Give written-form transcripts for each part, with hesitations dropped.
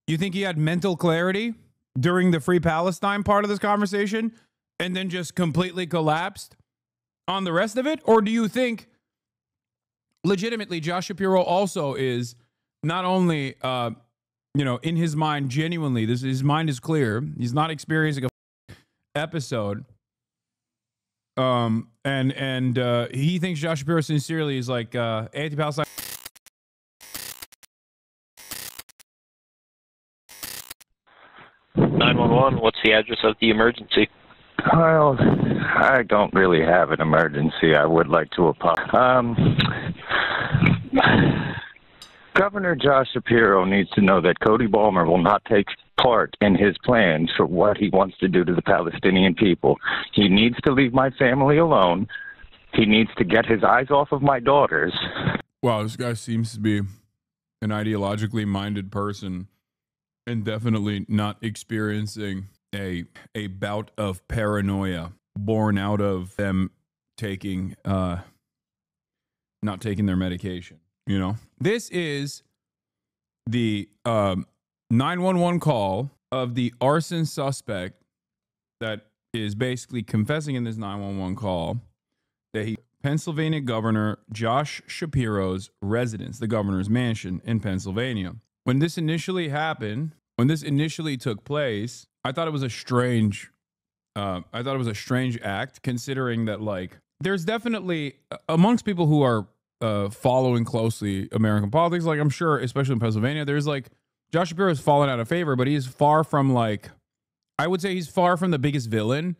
You think he had mental clarity during the Free Palestine part of this conversation and then just completely collapsed on the rest of it? Or do you think legitimately Josh Shapiro also is not only, in his mind, genuinely, his mind is clear. He's not experiencing a episode. And he thinks Josh Shapiro sincerely is like anti-Palestine. 911, what's the address of the emergency? Well, I don't really have an emergency. I would like to apologize. Governor Josh Shapiro needs to know that Cody Balmer will not take part in his plans for what he wants to do to the Palestinian people. He needs to leave my family alone. He needs to get his eyes off of my daughters. Wow, this guy seems to be an ideologically minded person and definitely not experiencing a bout of paranoia born out of them taking not taking their medication. You know, this is the 911 call of the arson suspect that is basically confessing in this 911 call that he Pennsylvania Governor Josh Shapiro's residence, the governor's mansion in Pennsylvania. When this initially happened, when this initially took place, I thought it was a strange act, considering that, like, there's definitely amongst people who are following closely American politics, like I'm sure, especially in Pennsylvania, there's like Josh Shapiro has fallen out of favor, but he is far from, like, I would say he's far from the biggest villain,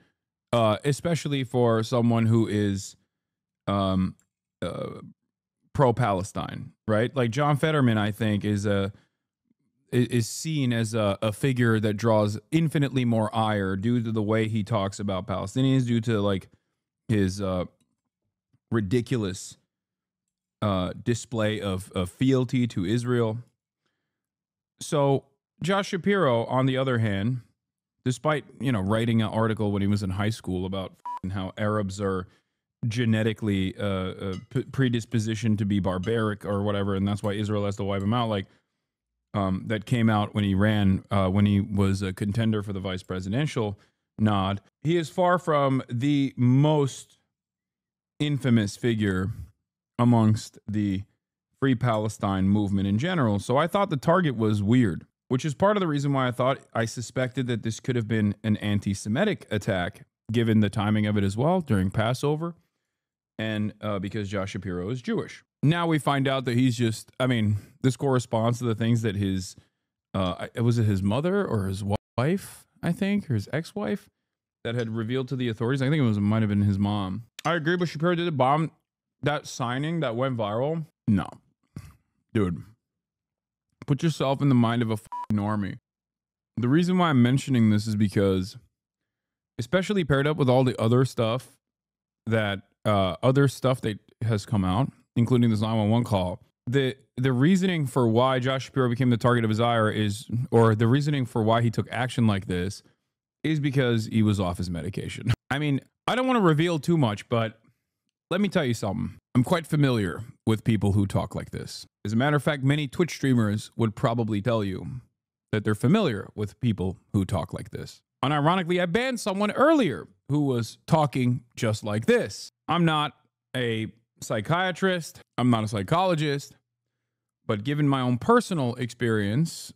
especially for someone who is pro-Palestine, right? Like John Fetterman, I think, is seen as a figure that draws infinitely more ire due to the way he talks about Palestinians, due to like his ridiculous display of fealty to Israel. So Josh Shapiro, on the other hand, despite, writing an article when he was in high school about how Arabs are genetically predispositioned to be barbaric or whatever, and that's why Israel has to wipe them out, like, that came out when he ran, when he was a contender for the vice presidential nod. He is far from the most infamous figure amongst the Free Palestine movement in general. So I thought the target was weird, which is part of the reason why I suspected that this could have been an anti-Semitic attack, given the timing of it as well, during Passover, and because Josh Shapiro is Jewish. Now we find out that he's just, this corresponds to the things that his, was it his mother or his wife, I think, or his ex-wife, that had revealed to the authorities. I think it might have been his mom. I agree, but Shapiro did a bomb. That signing that went viral, no. Dude, put yourself in the mind of a normie. The reason why I'm mentioning this is because, especially paired up with all the other stuff that has come out, including this 911 call, the reasoning for why Josh Shapiro became the target of his ire or the reasoning for why he took action like this is because he was off his medication. I don't want to reveal too much, but let me tell you something. I'm quite familiar with people who talk like this. As a matter of fact, many Twitch streamers would probably tell you that they're familiar with people who talk like this. Unironically, I banned someone earlier who was talking just like this. I'm not a psychiatrist. I'm not a psychologist. But given my own personal experience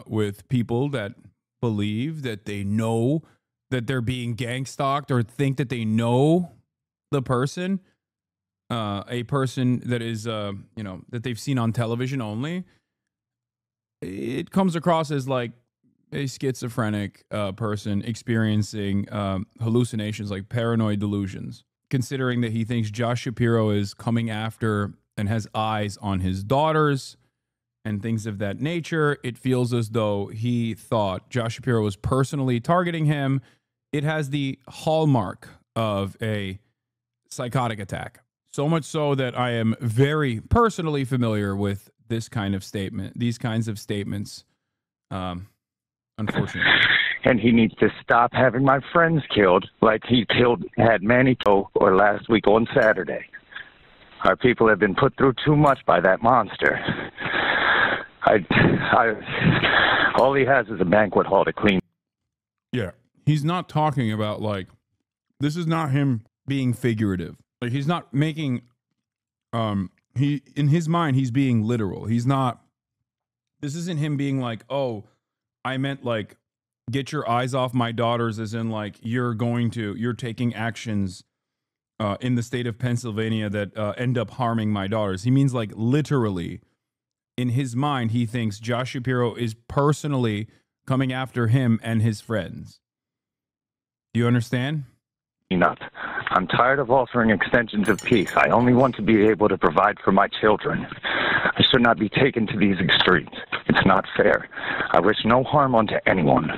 with people that believe that they know that they're being gang stalked or think that they know the person, a person that is, that they've seen on television only, it comes across as like a schizophrenic person experiencing hallucinations, like paranoid delusions, considering that he thinks Josh Shapiro is coming after and has eyes on his daughters and things of that nature. It feels as though he thought Josh Shapiro was personally targeting him. It has the hallmark of a psychotic attack. So much so that I am very personally familiar with this kind of statement, these kinds of statements, unfortunately. And he needs to stop having my friends killed like he had Manny killed or last week on Saturday. Our people have been put through too much by that monster. All he has is a banquet hall to clean. Yeah. He's not talking about, like, this is not him being figurative. Like, he's not making, he, in his mind, he's being literal. He's not, this isn't him being like, oh, I meant, like, get your eyes off my daughters, as in, like, you're taking actions in the state of Pennsylvania that end up harming my daughters. He means, like, literally, in his mind, he thinks Josh Shapiro is personally coming after him and his friends. Do you understand? Enough. I'm tired of offering extensions of peace. I only want to be able to provide for my children. I should not be taken to these extremes. It's not fair. I wish no harm onto anyone.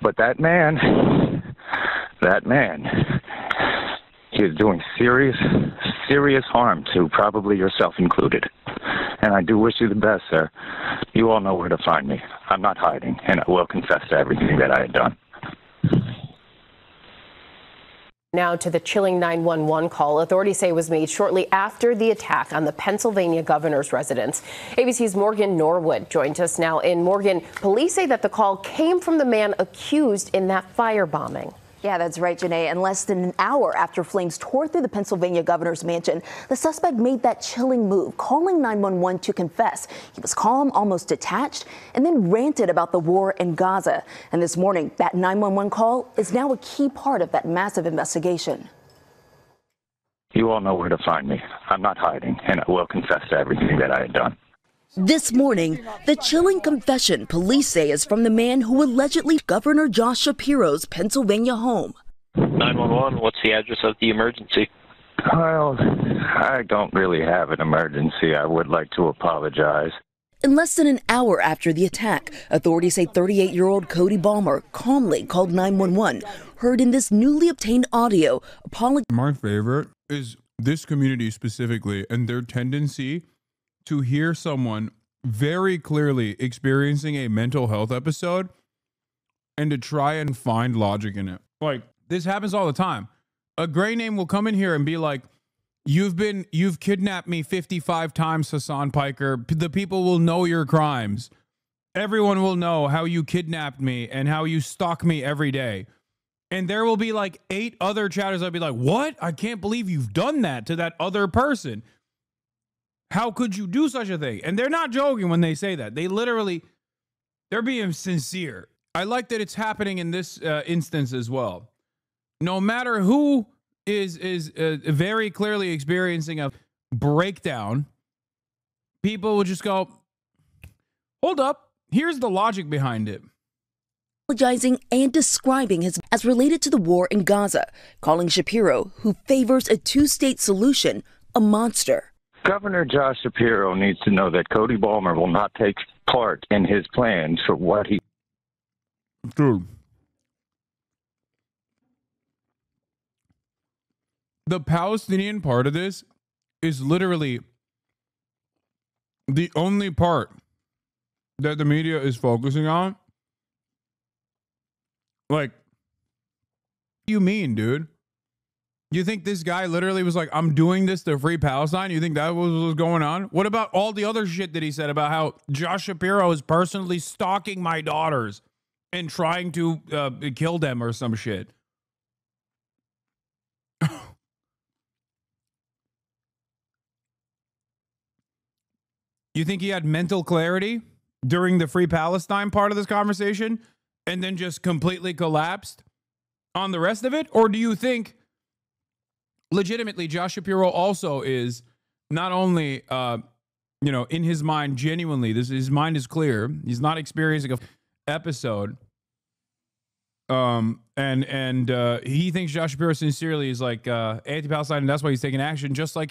But that man, he is doing serious harm to probably yourself included. And I do wish you the best, sir. You all know where to find me. I'm not hiding, and I will confess to everything that I had done. Now to the chilling 911 call authorities say was made shortly after the attack on the Pennsylvania governor's residence. ABC's Morgan Norwood joins us now. In Morgan, police say that the call came from the man accused in that firebombing. Yeah, that's right, Janae. And less than an hour after flames tore through the Pennsylvania governor's mansion, the suspect made that chilling move, calling 911 to confess. He was calm, almost detached, and then ranted about the war in Gaza. And this morning, that 911 call is now a key part of that massive investigation. You all know where to find me. I'm not hiding, and I will confess to everything that I had done. This morning, the chilling confession police say is from the man who allegedly Governor Josh Shapiro's Pennsylvania home. 911, what's the address of the emergency? Well, I don't really have an emergency. I would like to apologize. In less than an hour after the attack, authorities say 38-year-old Cody Balmer calmly called 911, heard in this newly obtained audio. My favorite is this community specifically and their tendency to hear someone very clearly experiencing a mental health episode and to try and find logic in it. Like, this happens all the time. A gray name will come in here and be like, you've kidnapped me 55 times, Hasan Piker. The people will know your crimes. Everyone will know how you kidnapped me and how you stalk me every day. And there will be like 8 other chatters that'll be like, what? I can't believe you've done that to that other person. How could you do such a thing? And they're not joking when they say that. They're being sincere. I like that it's happening in this instance as well. No matter who is very clearly experiencing a breakdown, people will just go, hold up, here's the logic behind it. Apologizing and describing his as related to the war in Gaza, calling Shapiro, who favors a 2-state solution, a monster. Governor Josh Shapiro needs to know that Cody Balmer will not take part in his plans for what he... Dude. The Palestinian part of this is literally the only part that the media is focusing on. Like, what do you mean, dude? You think this guy literally was like, I'm doing this to free Palestine? You think that was what was going on? What about all the other shit that he said about how Josh Shapiro is personally stalking my daughters and trying to kill them or some shit? You think he had mental clarity during the free Palestine part of this conversation and then just completely collapsed on the rest of it? Or do you think legitimately Josh Shapiro also is not only, in his mind, genuinely, his mind is clear. He's not experiencing a episode. And he thinks Josh Shapiro sincerely is like anti-Palestine, and that's why he's taking action, just like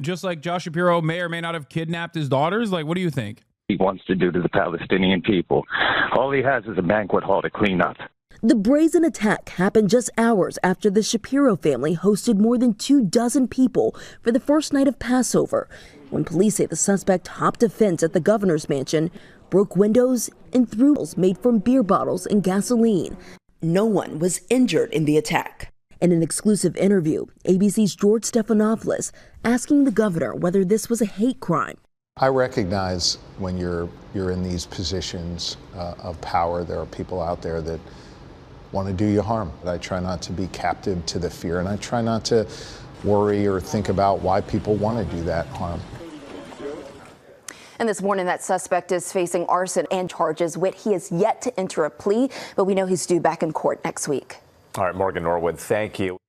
just like Josh Shapiro may or may not have kidnapped his daughters. Like, what do you think he wants to do to the Palestinian people? All he has is a banquet hall to clean up. The brazen attack happened just hours after the Shapiro family hosted more than 24 people for the first night of Passover, when police say the suspect hopped a fence at the governor's mansion, broke windows, and threw bottles made from beer bottles and gasoline. No one was injured in the attack. In an exclusive interview, ABC's George Stephanopoulos asking the governor whether this was a hate crime. I recognize when you're in these positions of power, there are people out there that want to do you harm. I try not to be captive to the fear, and I try not to worry or think about why people want to do that harm. And this morning, that suspect is facing arson and charges. He has yet to enter a plea, but we know he's due back in court next week. All right, Morgan Norwood, thank you.